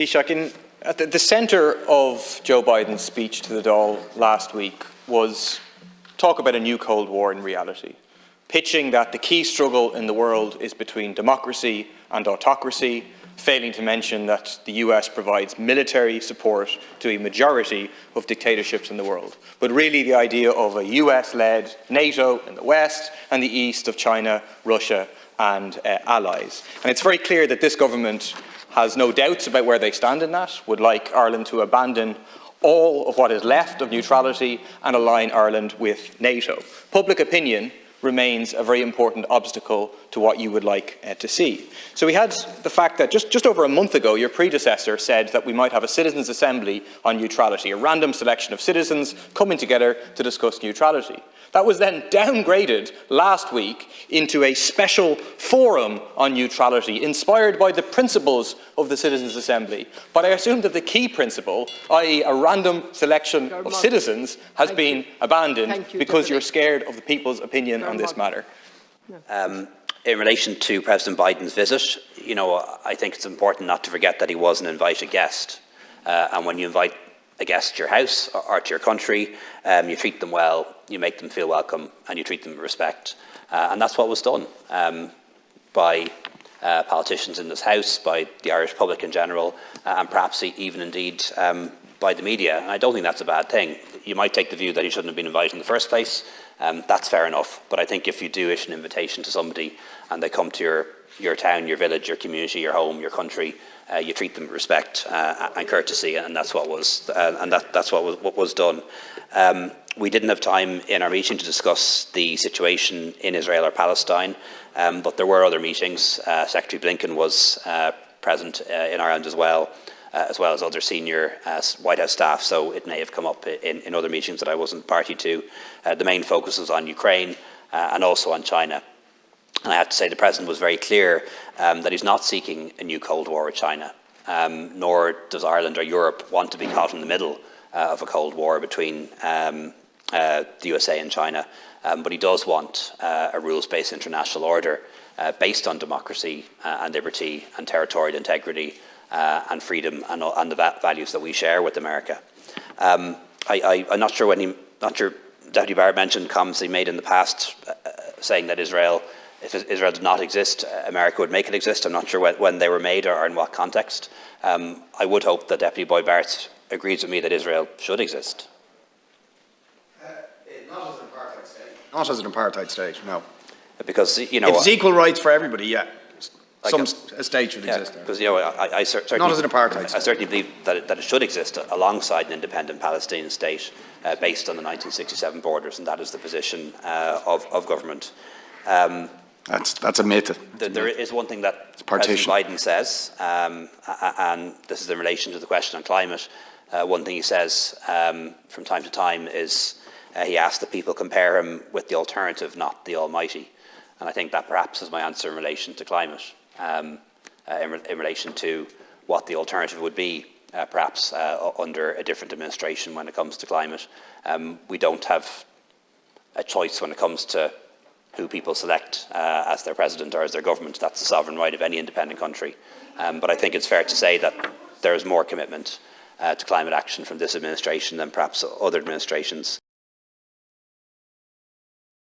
Taoiseach, at the centre of Joe Biden's speech to the Dáil last week was talk about a new Cold War in reality, pitching that the key struggle in the world is between democracy and autocracy, failing to mention that the US provides military support to a majority of dictatorships in the world. But really the idea of a US-led NATO in the West and the East of China, Russia and allies. And it's very clear that this government has no doubts about where they stand in that, would like Ireland to abandon all of what is left of neutrality and align Ireland with NATO. Public opinion remains a very important obstacle to what you would like to see. So we had the fact that just over a month ago, your predecessor said that we might have a citizens' assembly on neutrality, a random selection of citizens coming together to discuss neutrality. That was then downgraded last week into a special forum on neutrality, inspired by the principles of the Citizens' Assembly. But I assume that the key principle, i.e. a random selection of citizens, has been abandoned because you're scared of the people's opinion on this matter. In relation to President Biden's visit, I think it's important not to forget that he was an invited guest. And when you invite a guest to your house or to your country, you treat them well, you make them feel welcome, and you treat them with respect. And that's what was done by politicians in this House, by the Irish public in general, and perhaps even indeed by the media. And I don't think that's a bad thing. You might take the view that he shouldn't have been invited in the first place. That's fair enough. But I think if you do issue an invitation to somebody and they come to your town, your village, your community, your home, your country, you treat them with respect and courtesy, and that's what was that's what was done. We didn't have time in our meeting to discuss the situation in Israel or Palestine, but there were other meetings. Secretary Blinken was present in Ireland as well as other senior White House staff, so it may have come up in other meetings that I wasn't party to. The main focus was on Ukraine and also on China. And I have to say the President was very clear that he's not seeking a new Cold War with China, nor does Ireland or Europe want to be caught in the middle of a Cold War between the USA and China. But he does want a rules-based international order based on democracy and liberty and territorial integrity and freedom and the values that we share with America. I'm not sure Deputy Barrett mentioned comments he made in the past saying that if Israel did not exist, America would make it exist. I'm not sure when they were made or in what context. I would hope that Deputy Boyd Barrett agrees with me that Israel should exist. Not as an apartheid state. Not as an apartheid state, no. Because, if it's equal rights for everybody, yeah. A state should exist. Because, I certainly... Not as an apartheid state. I certainly believe that it should exist alongside an independent Palestinian state based on the 1967 borders, and that is the position of government. That's a myth. There is one thing that President Biden says, and this is in relation to the question on climate. One thing he says from time to time is he asks that people compare him with the alternative, not the almighty. And I think that perhaps is my answer in relation to climate, in relation to what the alternative would be, perhaps under a different administration when it comes to climate. We don't have a choice when it comes to who people select as their president or as their government. That's the sovereign right of any independent country. But I think it's fair to say that there is more commitment to climate action from this administration than perhaps other administrations.